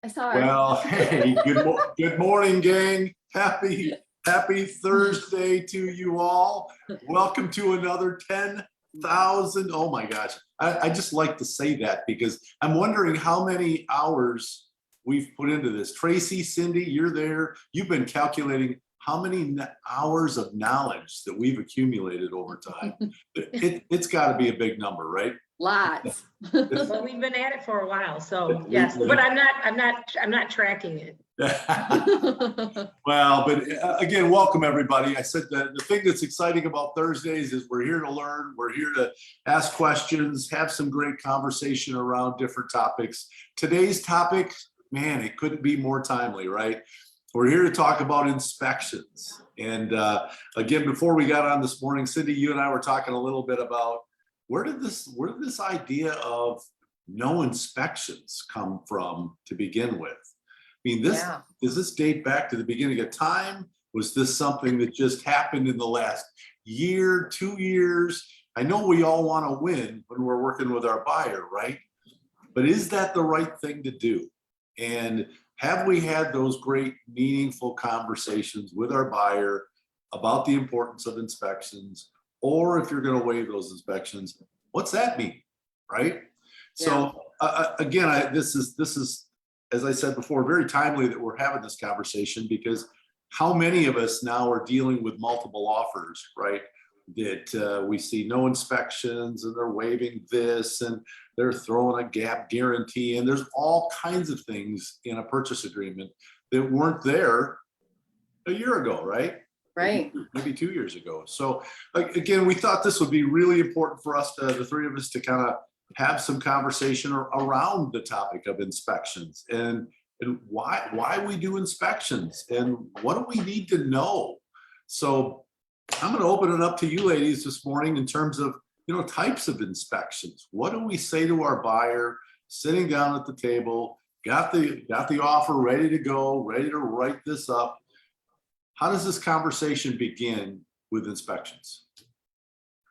I saw her. Well, hey, good morning, gang. Happy Thursday to you all. Welcome to another 10,000. Oh my gosh. I just like to say that because I'm wondering how many hours we've put into this. Tracy, Cindy, you're there. You've been calculating how many hours of knowledge that we've accumulated over time. It's got to be a big number, right? Lots. Well, we've been at it for a while, so yes, but I'm not tracking it. Well, but again, welcome everybody. I said that the thing that's exciting about Thursdays is we're here to learn, we're here to ask questions, have some great conversation around different topics. Today's topic, man, it couldn't be more timely, right? We're here to talk about inspections. And again, before we got on this morning, Cindy, you and I were talking a little bit about where did this idea of no inspections come from to begin with? I mean, does this date back to the beginning of time? Was this something that just happened in the last year, 2 years? I know we all want to win when we're working with our buyer, right? But is that the right thing to do? And have we had those great, meaningful conversations with our buyer about the importance of inspections? Or if you're going to waive those inspections, what's that mean, right? Yeah. So again, this is, as I said before, very timely that we're having this conversation because how many of us now are dealing with multiple offers, right? That we see no inspections and they're waiving this and they're throwing a gap guarantee and there's all kinds of things in a purchase agreement that weren't there a year ago, right? Right. Maybe 2 years ago. So again, we thought this would be really important for us, the three of us, to kind of have some conversation around the topic of inspections and why we do inspections and what do we need to know. So I'm going to open it up to you ladies this morning in terms of, types of inspections. What do we say to our buyer sitting down at the table, got the offer ready to go, ready to write this up? How does this conversation begin with inspections?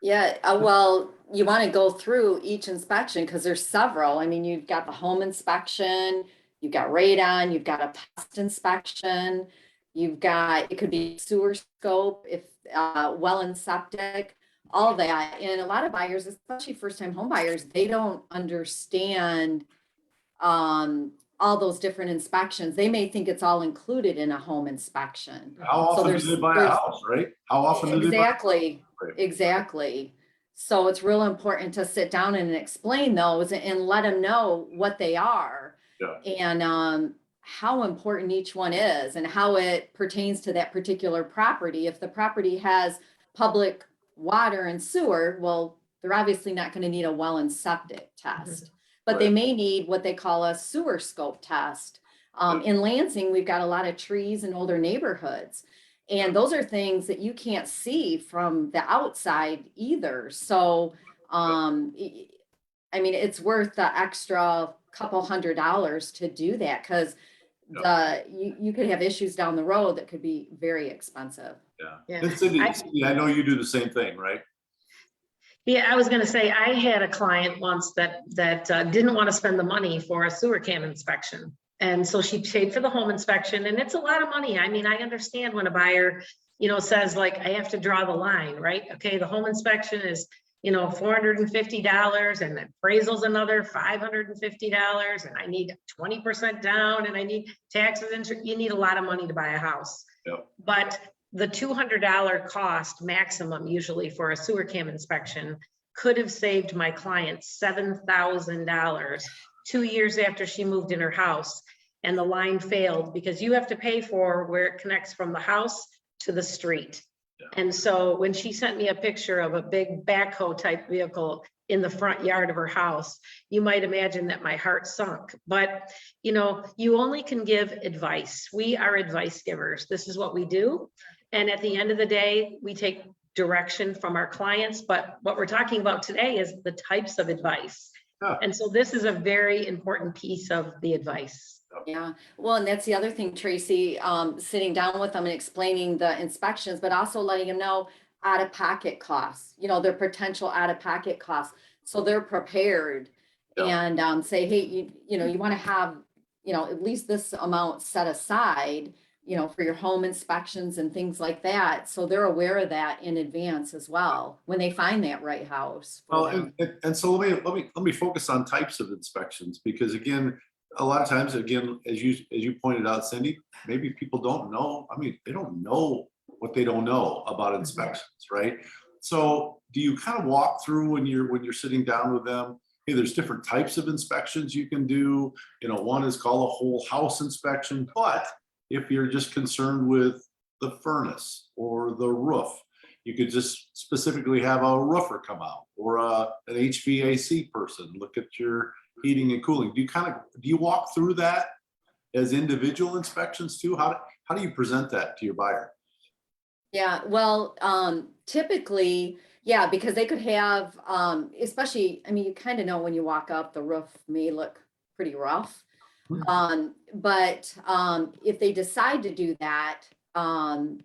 Yeah, well, you want to go through each inspection because there's several. I mean, you've got the home inspection, you've got radon, you've got a pest inspection, it could be sewer scope, if well and septic, all that. And a lot of buyers, especially first-time home buyers, they don't understand all those different inspections. They may think it's all included in a home inspection. How often do they buy a house, right? How often do they buy a house? Exactly. So it's real important to sit down and explain those and let them know what they are. Yeah. And how important each one is and how it pertains to that particular property. If the property has public water and sewer, well, they're obviously not going to need a well and septic test. Mm-hmm. But they may need what they call a sewer scope test. In Lansing, we've got a lot of trees in older neighborhoods. And those are things that you can't see from the outside either. So, I mean, it's worth the extra couple $100 to do that because you could have issues down the road that could be very expensive. Yeah. And Cindy, I know you do the same thing, right? Yeah, I was going to say I had a client once that didn't want to spend the money for a sewer can inspection. And so she paid for the home inspection and it's a lot of money. I mean, I understand when a buyer, says like, I have to draw the line, right? Okay, the home inspection is, $450 and appraisal's another $550 and I need 20% down and I need taxes. You need a lot of money to buy a house. Yep. But the $200 cost maximum usually for a sewer cam inspection could have saved my client $7,000 2 years after she moved in her house and the line failed because you have to pay for where it connects from the house to the street. Yeah. And so when she sent me a picture of a big backhoe type vehicle in the front yard of her house, you might imagine that my heart sunk. But, you only can give advice. We are advice givers. This is what we do. And at the end of the day, we take direction from our clients. But what we're talking about today is the types of advice. Oh. And so this is a very important piece of the advice. Yeah, well, and that's the other thing, Tracy, sitting down with them and explaining the inspections, but also letting them know out-of-pocket costs, their potential out-of-pocket costs. So they're prepared. Yeah. And say, hey, you want to have at least this amount set aside, for your home inspections and things like that. So they're aware of that in advance as well, when they find that right house. for Well, them. and so let me focus on types of inspections, because again, a lot of times, again, as you pointed out, Cindy, maybe people don't know. I mean, they don't know what they don't know about inspections, right? So do you kind of walk through when you're sitting down with them? Hey, there's different types of inspections you can do. One is called a whole house inspection, but if you're just concerned with the furnace or the roof, you could just specifically have a roofer come out, or an HVAC person look at your heating and cooling. Do you walk through that as individual inspections too? How do you present that to your buyer? Yeah, well, typically, yeah, because they could have, especially, I mean, you kind of know when you walk up, the roof may look pretty rough. But if they decide to do that,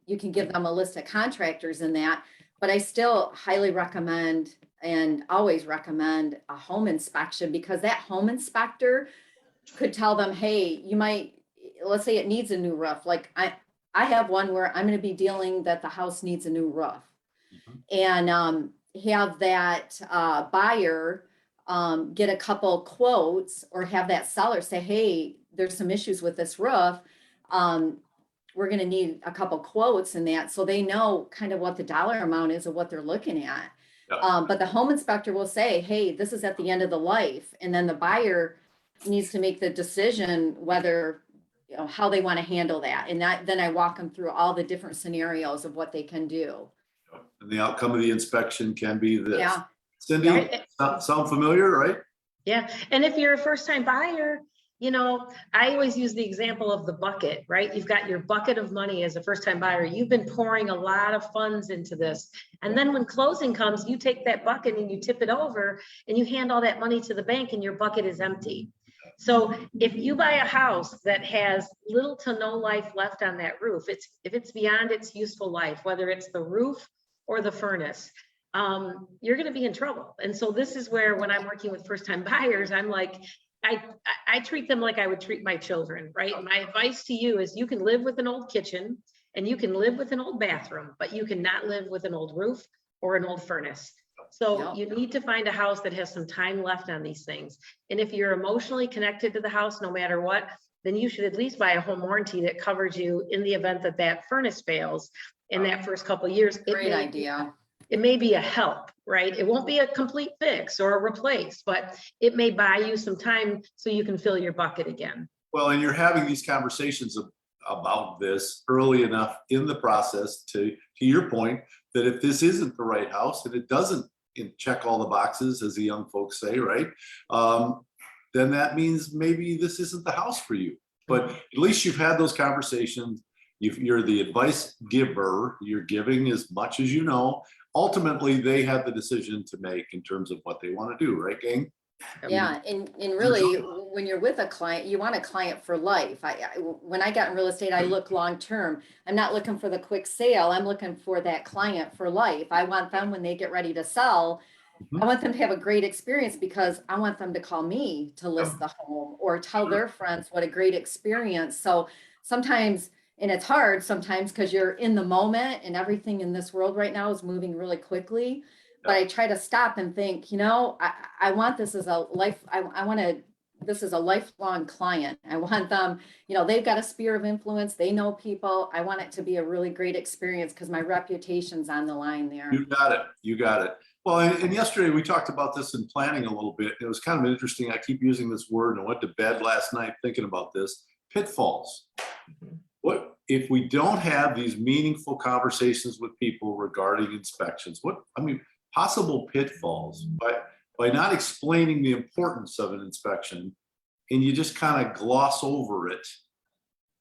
you can give them a list of contractors in that. But I still highly recommend and always recommend a home inspection, because that home inspector could tell them, hey, let's say it needs a new roof. Like I have one where I'm going to be dealing that the house needs a new roof, and have that buyer get a couple quotes, or have that seller say, hey, there's some issues with this roof. We're going to need a couple quotes in that, so they know kind of what the dollar amount is of what they're looking at. But the home inspector will say, hey, this is at the end of the life. And then the buyer needs to make the decision whether, how they want to handle that. And then I walk them through all the different scenarios of what they can do. And the outcome of the inspection can be this. Yeah. Cindy, sound familiar, right? Yeah. And if you're a first time buyer, I always use the example of the bucket, right? You've got your bucket of money as a first time buyer. You've been pouring a lot of funds into this. And then when closing comes, you take that bucket and you tip it over and you hand all that money to the bank and your bucket is empty. So if you buy a house that has little to no life left on that roof, if it's beyond its useful life, whether it's the roof or the furnace, you're going to be in trouble. And so this is where, when I'm working with first time buyers, I'm like, I treat them like I would treat my children, right? My advice to you is, you can live with an old kitchen and you can live with an old bathroom, but you cannot live with an old roof or an old furnace. So you need to find a house that has some time left on these things. And if you're emotionally connected to the house, no matter what, then you should at least buy a home warranty that covers you in the event that that furnace fails in that first couple of years. Great idea. It may be a help, right? It won't be a complete fix or a replace, but it may buy you some time so you can fill your bucket again. Well, and you're having these conversations about this early enough in the process to your point, that if this isn't the right house and it doesn't check all the boxes, as the young folks say, right? Then that means maybe this isn't the house for you. But at least you've had those conversations. You're the advice giver. You're giving as much as you know. Ultimately, they have the decision to make in terms of what they want to do, right, gang? Yeah, and really, when you're with a client, you want a client for life. When I got in real estate, I look long term. I'm not looking for the quick sale. I'm looking for that client for life. I want them, when they get ready to sell, I want them to have a great experience, because I want them to call me to list the home, or tell their friends what a great experience. So sometimes, and it's hard sometimes because you're in the moment and everything in this world right now is moving really quickly. But I try to stop and think, I want this as a life. This is a lifelong client. I want them, they've got a sphere of influence. They know people. I want it to be a really great experience, because my reputation's on the line there. You got it. You got it. Well, and yesterday we talked about this in planning a little bit. It was kind of interesting. I keep using this word, and I went to bed last night thinking about this. Pitfalls. What if we don't have these meaningful conversations with people regarding inspections? Possible pitfalls by not explaining the importance of an inspection, and you just kind of gloss over it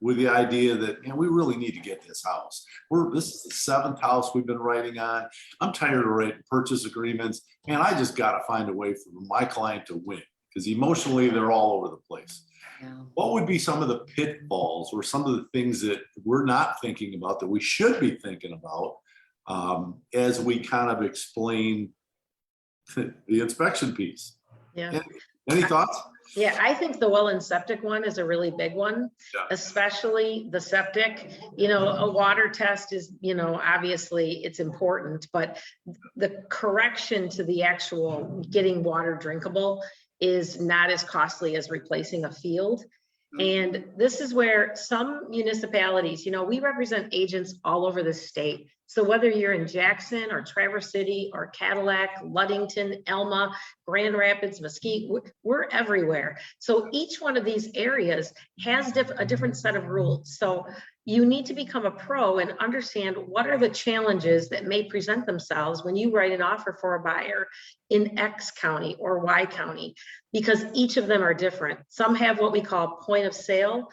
with the idea that, we really need to get this house. This is the 7th house we've been writing on. I'm tired of writing purchase agreements, and I just got to find a way for my client to win, because emotionally they're all over the place. Yeah. What would be some of the pitfalls, or some of the things that we're not thinking about that we should be thinking about as we kind of explain the inspection piece? Yeah. Any thoughts? Yeah, I think the well and septic one is a really big one, Yeah. especially the septic. You know, a water test is, you know, obviously it's important, but the correction to the actual getting water drinkable is not as costly as replacing a field. And this is where some municipalities, you know, we represent agents all over the state. So whether you're in Jackson or Traverse City or Cadillac, Ludington, Elma, Grand Rapids, Mesquite, we're everywhere. So each one of these areas has a different set of rules. So you need to become a pro and understand what are the challenges that may present themselves when you write an offer for a buyer in X county or Y county, because each of them are different. Some have what we call point of sale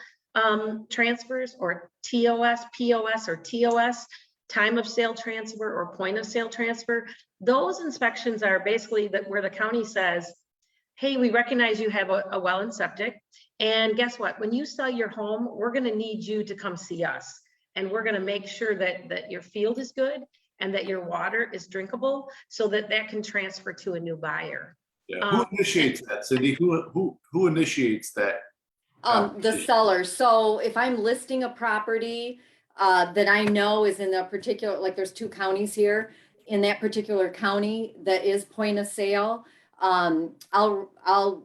transfers, or TOS, POS, or TOS, time of sale transfer or point of sale transfer. Those inspections are basically that where the county says, hey, we recognize you have a well and septic. And guess what? When you sell your home, we're going to need you to come see us. And we're going to make sure that your field is good and that your water is drinkable so that that can transfer to a new buyer. Yeah. Who initiates that, Cindy? Who initiates that? The seller. So if I'm listing a property that I know is in a particular, like there's 2 counties here, in that particular county that is point of sale, I'll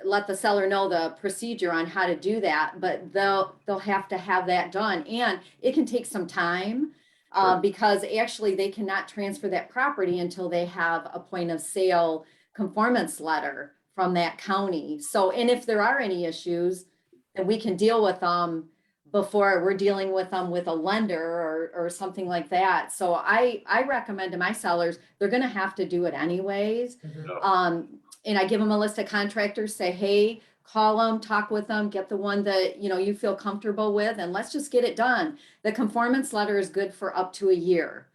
let the seller know the procedure on how to do that, but they'll have to have that done, and it can take some time because actually they cannot transfer that property until they have a point of sale conformance letter from that county. So, and if there are any issues, then we can deal with them before we're dealing with them with a lender or something like that. So I recommend to my sellers, they're going to have to do it anyways. And I give them a list of contractors, say, hey, call them, talk with them, get the one that, you know, you feel comfortable with, and let's just get it done. The conformance letter is good for up to a year.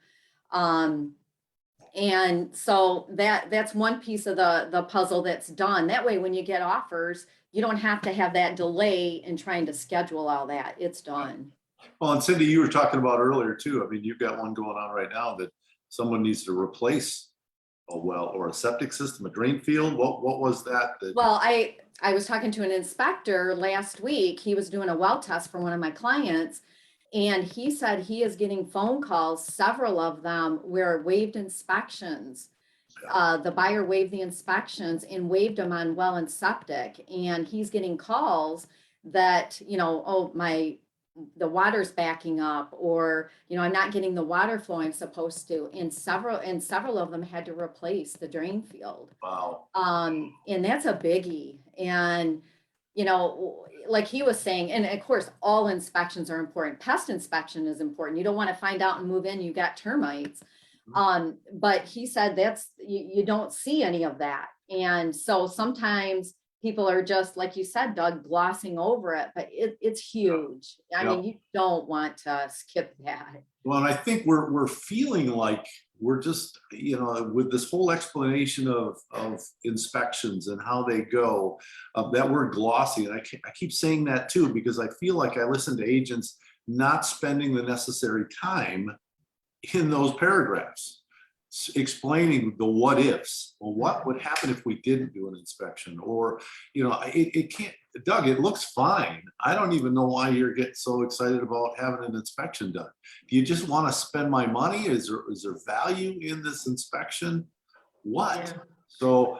And so that's one piece of the puzzle that's done. That way, when you get offers, you don't have to have that delay in trying to schedule all that. It's done. Well, and Cindy, you were talking about earlier too. I mean, you've got one going on right now that someone needs to replace a well or a septic system, a drain field. What was that? Well, I was talking to an inspector last week. He was doing a well test for one of my clients, and he said he is getting phone calls, several of them, where waived inspections. The buyer waived the inspections and waived them on well and septic, and he's getting calls that, you know, oh, the water's backing up, or, you know, I'm not getting the water flow I'm supposed to. And several of them had to replace the drain field. Wow. And that's a biggie. And, you know, like he was saying, and of course, all inspections are important. Pest inspection is important. You don't want to find out and move in, you got termites. But he said you don't see any of that. And so sometimes people are just, like you said, Doug, glossing over it, but it's huge. I mean, you don't want to skip that. Well, and I think we're feeling like we're just, you know, with this whole explanation of inspections and how they go, that word glossy, and I keep saying that too, because I feel like I listen to agents not spending the necessary time in those paragraphs explaining the what ifs. Well, what would happen if we didn't do an inspection? Or, you know, it can't, Doug, it looks fine. I don't even know why you're getting so excited about having an inspection done. Do you just want to spend my money? Is there value in this inspection? What? Yeah. So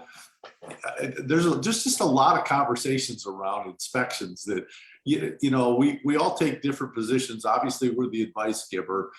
there's just a lot of conversations around inspections that, you know, we all take different positions. Obviously, we're the advice giver.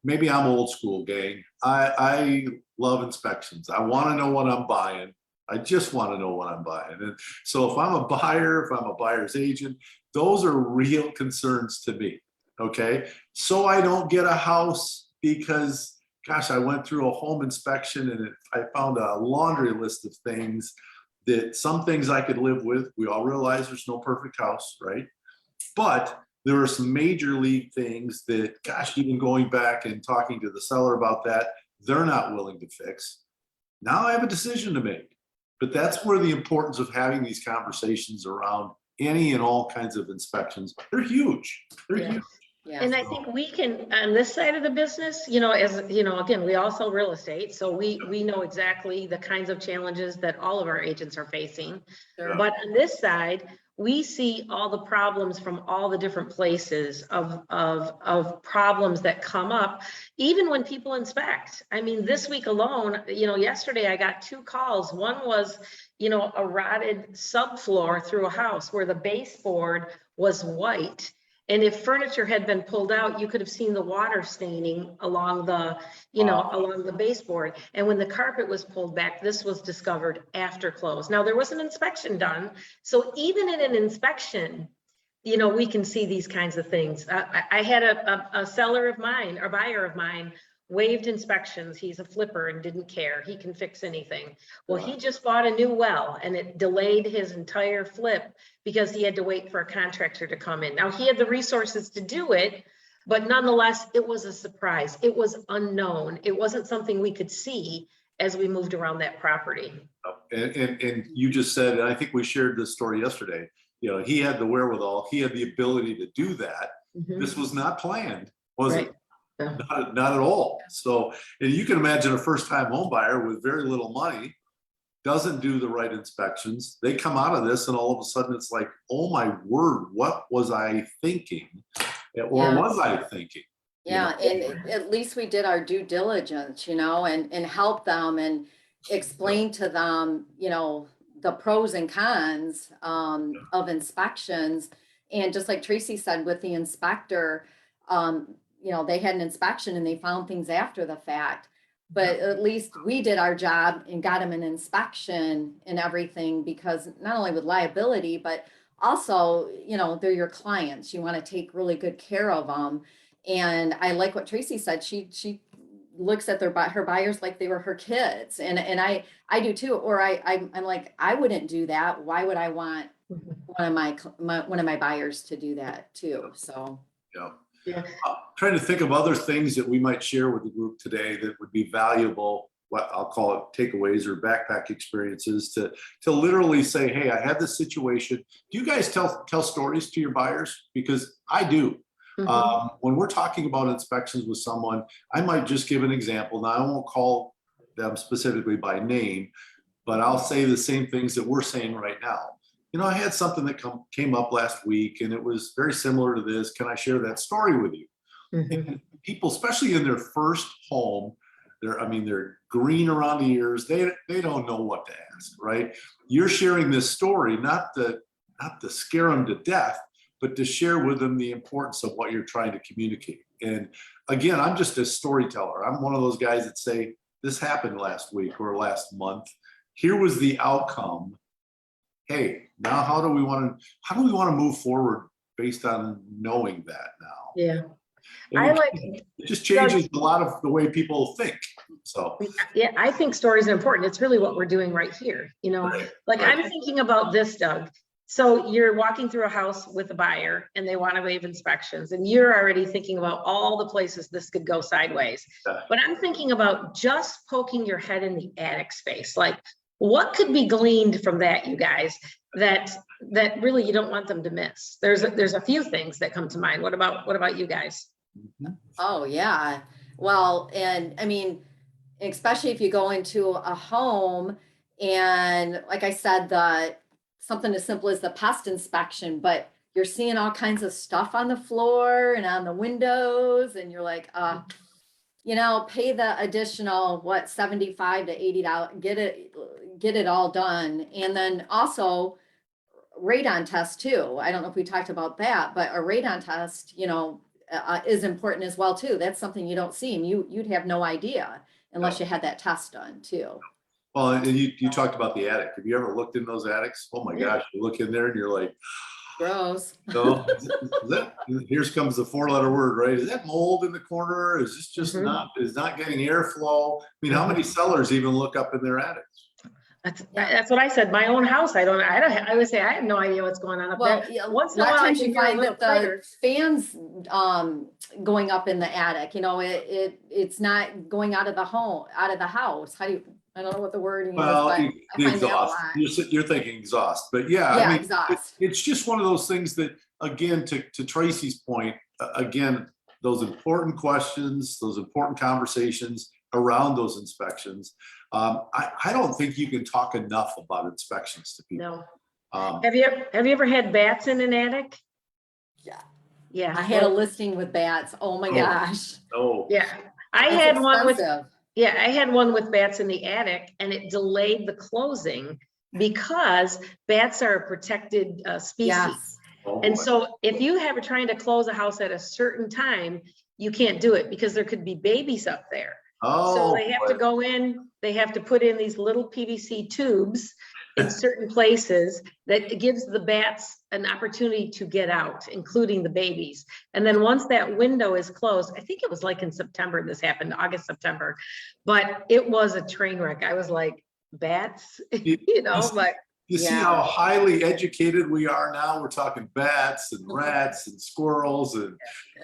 Maybe I'm old school, gang. I love inspections. I want to know what I'm buying. I just want to know what I'm buying. And so if I'm a buyer, if I'm a buyer's agent, those are real concerns to me. Okay. So I don't get a house because, gosh, I went through a home inspection and I found a laundry list of things that some things I could live with. We all realize there's no perfect house, right? But there are some major league things that, gosh, even going back and talking to the seller about that, they're not willing to fix. Now I have a decision to make. But that's where the importance of having these conversations around any and all kinds of inspections, they're huge. They're huge. Yeah. And I think we can, on this side of the business, you know, as, you know, again, we all sell real estate, so we know exactly the kinds of challenges that all of our agents are facing. Sure. But on this side, we see all the problems from all the different places of problems that come up, even when people inspect. I mean, this week alone, you know, yesterday I got 2 calls. One was, you know, a rotted subfloor through a house where the baseboard was white. And if furniture had been pulled out, you could have seen the water staining along the, you know, along the baseboard. And when the carpet was pulled back, this was discovered after close. Now, there was an inspection done. So even in an inspection, you know, we can see these kinds of things. I had a seller of mine, or buyer of mine, waived inspections. He's a flipper and didn't care. He can fix anything. Well, he just bought a new well and it delayed his entire flip because he had to wait for a contractor to come in. Now, he had the resources to do it, but nonetheless, it was a surprise. It was unknown. It wasn't something we could see as we moved around that property. And you just said, and I think we shared this story yesterday, you know, he had the wherewithal, he had the ability to do that. This was not planned, was it? Not at all. So, and you can imagine a first-time home buyer with very little money doesn't do the right inspections. They come out of this and all of a sudden it's like, oh my word, what was I thinking? Or was I thinking? Yeah, and at least we did our due diligence, you know, and help them and explain to them, you know, the pros and cons of inspections. And just like Tracy said, with the inspector, you know, they had an inspection and they found things after the fact, but at least we did our job and got them an inspection and everything, because not only with liability, but also, you know, they're your clients. You want to take really good care of them. And I like what Tracy said. She looks at her buyers like they were her kids. And I do too. Or I'm like, I wouldn't do that. Why would I want one of my buyers to do that too? So. Yeah. Trying to think of other things that we might share with the group today that would be valuable, what I'll call it takeaways or backpack experiences, to literally say, hey, I had this situation. Do you guys tell stories to your buyers? Because I do. When we're talking about inspections with someone, I might just give an example. Now, I won't call them specifically by name, but I'll say the same things that we're saying right now. You know, I had something that came up last week and it was very similar to this. Can I share that story with you? And people, especially in their first home, they're green around the ears. They don't know what to ask, right? You're sharing this story, not to scare them to death, but to share with them the importance of what you're trying to communicate. And again, I'm just a storyteller. I'm one of those guys that say, this happened last week or last month. Here was the outcome. Hey, now how do we want to move forward based on knowing that now? Yeah. It just changes a lot of the way people think. So yeah, I think stories are important. It's really what we're doing right here. You know, like I'm thinking about this, Doug. So you're walking through a house with a buyer and they want to waive inspections, and you're already thinking about all the places this could go sideways. But I'm thinking about just poking your head in the attic space. Like, what could be gleaned from that, you guys, that really you don't want them to miss? There's a few things that come to mind. What about you guys? Oh yeah. Well, and I mean, especially if you go into a home and like I said, something as simple as the pest inspection, but you're seeing all kinds of stuff on the floor and on the windows, and you're like, you know, pay the additional, what, $75 to $80, get it all done. And then also radon test too. I don't know if we talked about that, but a radon test, you know, is important as well too. That's something you don't see, and you'd have no idea unless you had that test done too. Well, and you talked about the attic. Have you ever looked in those attics? Oh my gosh, you look in there and you're like, gross. No, here comes the 4-letter word, right? Is that mold in the corner? Is this just not getting airflow? I mean, how many sellers even look up in their attics? That's what I said. My own house, I would say I have no idea what's going on up there. Yeah, once in a while you find that the fans going up in the attic, you know, it's not going out of the house. I don't know what the wording is, but I find that a lot. You're thinking exhaust, but yeah, I mean, exhaust. It's just one of those things that, again, to Tracy's point, again, those important questions, those important conversations around those inspections. I don't think you can talk enough about inspections to people. No. Have you ever had bats in an attic? Yeah. Yeah. I had a listing with bats. Oh my gosh. Oh. Yeah. I It's had one with, expensive. yeah, I had one with bats in the attic, and it delayed the closing because bats are a protected species. Yes. Oh, And boy. so if you have trying to close a house at a certain time, you can't do it because there could be babies up there. So Oh, they have to boy. go in, they have to put in these little PVC tubes in certain places that gives the bats an opportunity to get out, including the babies. And then once that window is closed, I think it was like in September, this happened, August, September, but it was a train wreck. I was like, bats, you know, but You see Yeah. how highly educated we are now? We're talking bats and rats and squirrels and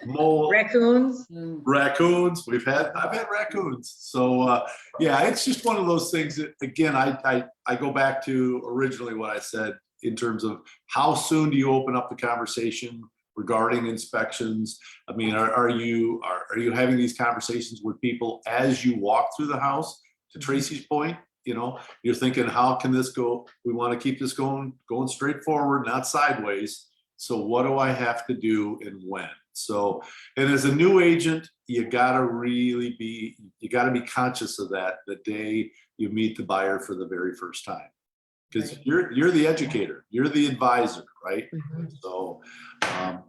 moles, raccoons. raccoons. I've had raccoons. So yeah, it's just one of those things that, again, I go back to originally what I said in terms of how soon do you open up the conversation regarding inspections? I mean, are you having these conversations with people as you walk through the house? To Tracy's point, you know, you're thinking, how can this go? We want to keep this going straight forward, not sideways. So what do I have to do and when? So, and as a new agent, you gotta be conscious of that the day you meet the buyer for the very first time. Because Right. you're the educator, you're the advisor, right? Mhm. So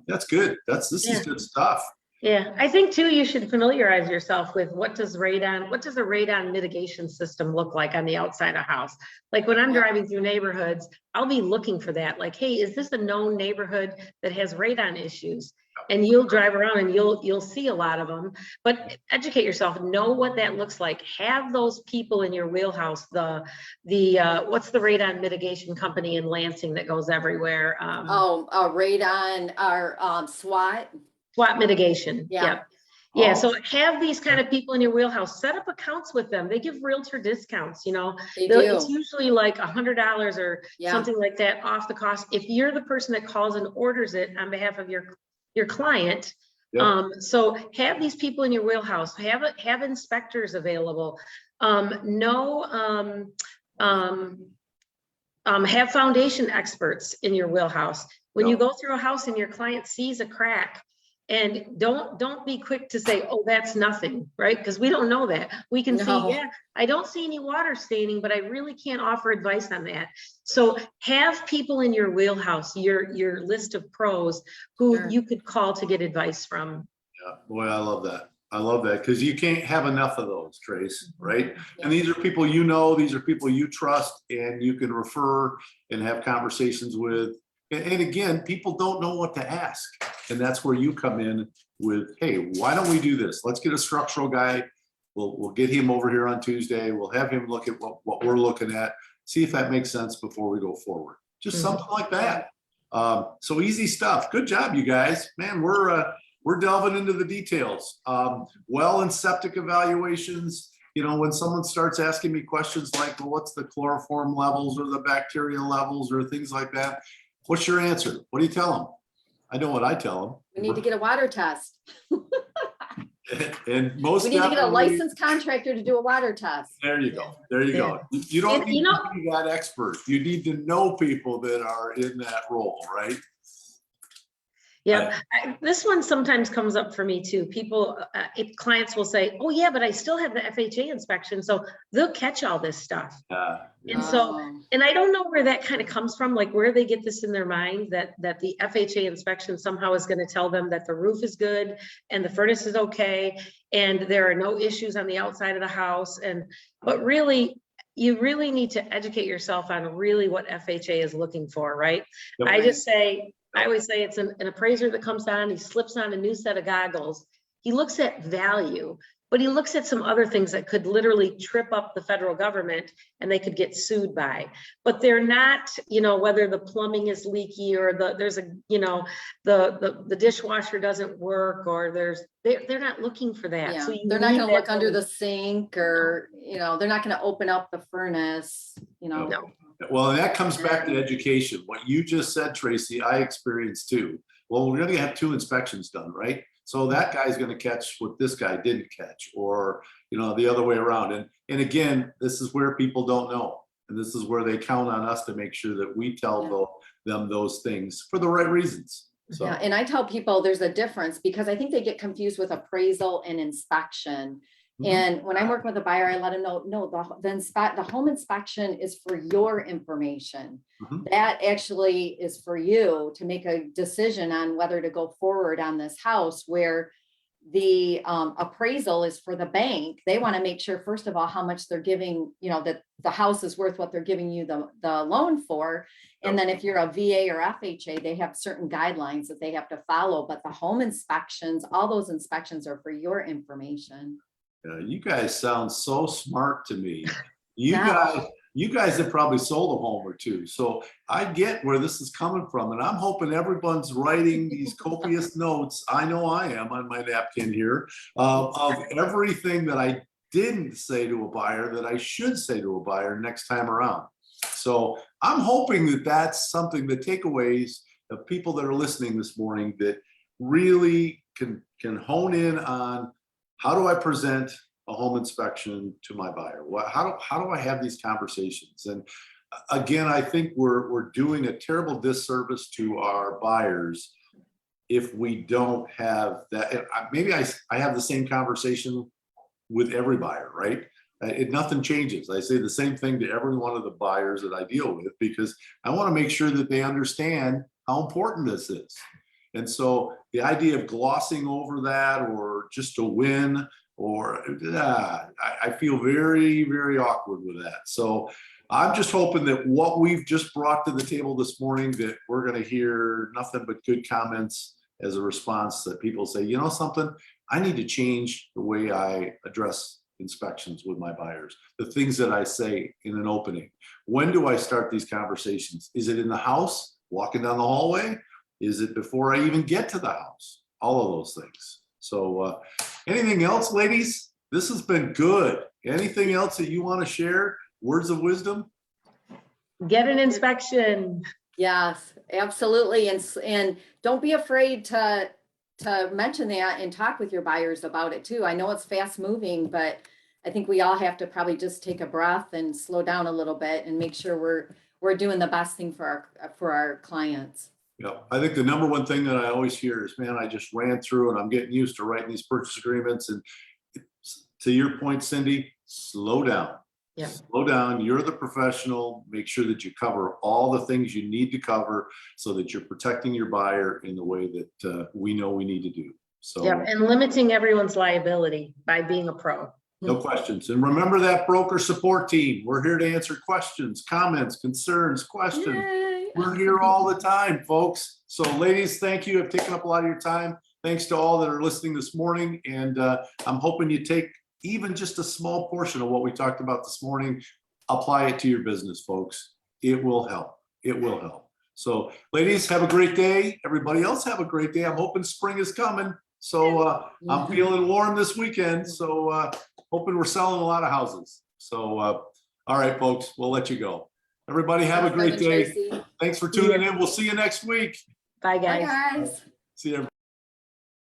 that's good. This is good stuff. Yeah, I think too, you should familiarize yourself with what does a radon mitigation system look like on the outside of house? Like when I'm driving through neighborhoods, I'll be looking for that. Like, hey, is this a known neighborhood that has radon issues? And you'll drive around and you'll see a lot of them, but educate yourself, know what that looks like. Have those people in your wheelhouse. What's the radon mitigation company in Lansing that goes everywhere? Radon, our SWAT. SWAT mitigation. Yeah. Yeah. Oh. So have these kind of people in your wheelhouse, set up accounts with them. They give realtor discounts, you know, They do. it's usually like $100 or Yeah. something like that off the cost. If you're the person that calls and orders it on behalf of your client. Yep. So have these people in your wheelhouse, have inspectors available. Have foundation experts in your wheelhouse. When you go through a house and your client sees a crack, and don't be quick to say, oh, that's nothing, right? Because we don't know that. We can see, yeah, I don't see any water staining, but I really can't offer advice on that. So have people in your wheelhouse, your list of pros who you could call to get advice from. Yeah, boy, I love that. I love that because you can't have enough of those, Trace, right? And these are people you know, these are people you trust, and you can refer and have conversations with. And again, people don't know what to ask. And that's where you come in with, hey, why don't we do this? Let's get a structural guy. We'll get him over here on Tuesday. We'll have him look at what we're looking at, see if that makes sense before we go forward. Just something like that. So easy stuff. Good job, you guys. Man, we're delving into the details. Well and septic evaluations. You know, when someone starts asking me questions like, well, what's the chloroform levels or the bacteria levels or things like that? What's your answer? What do you tell them? I know what I tell them. We need to get a water test. And most We need to get a definitely- licensed contractor to do a water test. There you go. There you go. You don't need to be that expert. You need to know people that are in that role, right? Yeah, this one sometimes comes up for me too. People, clients will say, oh yeah, but I still have the FHA inspection. So they'll catch all this stuff. And so, and I don't know where that kind of comes from, like where they get this in their mind that the FHA inspection somehow is going to tell them that the roof is good and the furnace is okay and there are no issues on the outside of the house. But really, you really need to educate yourself on really what FHA is looking for, right? Yep. I always say it's an appraiser that comes on, he slips on a new set of goggles. He looks at value, but he looks at some other things that could literally trip up the federal government and they could get sued by. But they're not, you know, whether the plumbing is leaky or the dishwasher doesn't work or they're not looking for that. Yeah. So They're not going to look under the sink or, you know, they're not going to open up the furnace, you know. No. Well, and that comes back to education. What you just said, Tracy, I experienced too. well, we're gonna have 2 inspections done, right? So that guy's gonna catch what this guy didn't catch, or, you know, the other way around. And again, this is where people don't know. And this is where they count on us to make sure that we tell them those things for the right reasons. So, Yeah, and I tell people there's a difference because I think they get confused with appraisal and inspection. And when I'm working with a buyer, I let them know, no, the home inspection is for your information. That actually is for you to make a decision on whether to go forward on this house, where the appraisal is for the bank. They want to make sure, first of all, how much they're giving, you know, that the house is worth what they're giving you the loan for. And then if you're a VA or FHA, they have certain guidelines that they have to follow. But the home inspections, all those inspections are for your information. you guys sound so smart to me. Yeah. You guys have probably sold a home or 2. So I get where this is coming from, and I'm hoping everyone's writing these copious notes. I know I am on my napkin here of everything that I didn't say to a buyer that I should say to a buyer next time around. So I'm hoping that that's something, the takeaways of people that are listening this morning, that really can hone in on, how do I present a home inspection to my buyer? How do I have these conversations? And again, I think we're doing a terrible disservice to our buyers if we don't have that. Maybe I have the same conversation with every buyer, right? Nothing changes. I say the same thing to every one of the buyers that I deal with, because I want to make sure that they understand how important this is. And so the idea of glossing over that, or just a win, or I feel very, very awkward with that. So I'm just hoping that what we've just brought to the table this morning, that we're going to hear nothing but good comments as a response, that people say, you know something, I need to change the way I address inspections with my buyers. The things that I say in an opening. When do I start these conversations? Is it in the house, walking down the hallway? Is it before I even get to the house? All of those things. So anything else, ladies? This has been good. Anything else that you want to share? Words of wisdom? Get an inspection. Yes, absolutely. And don't be afraid to mention that and talk with your buyers about it too. I know it's fast moving, but I think we all have to probably just take a breath and slow down a little bit and make sure we're doing the best thing for our clients. Yeah, I think the number one thing that I always hear is, man, I just ran through and I'm getting used to writing these purchase agreements. And to your point, Cindy, slow down. Yeah. Slow down. You're the professional. Make sure that you cover all the things you need to cover so that you're protecting your buyer in the way that we know we need to do. So, Yeah, and limiting everyone's liability by being a pro. no questions. And remember that broker support team. We're here to answer questions, comments, concerns, questions. Yay. We're here all the time, folks. So ladies, thank you. I've taken up a lot of your time. Thanks to all that are listening this morning. And I'm hoping you take even just a small portion of what we talked about this morning, apply it to your business, folks. It will help. It will help. So ladies, have a great day. Everybody else have a great day. I'm hoping spring is coming. So I'm feeling warm this weekend. So hoping we're selling a lot of houses. So all right, folks, we'll let you go. Everybody have a great day. Thanks for tuning in. We'll see you next week. Bye, guys. Bye, guys. See you.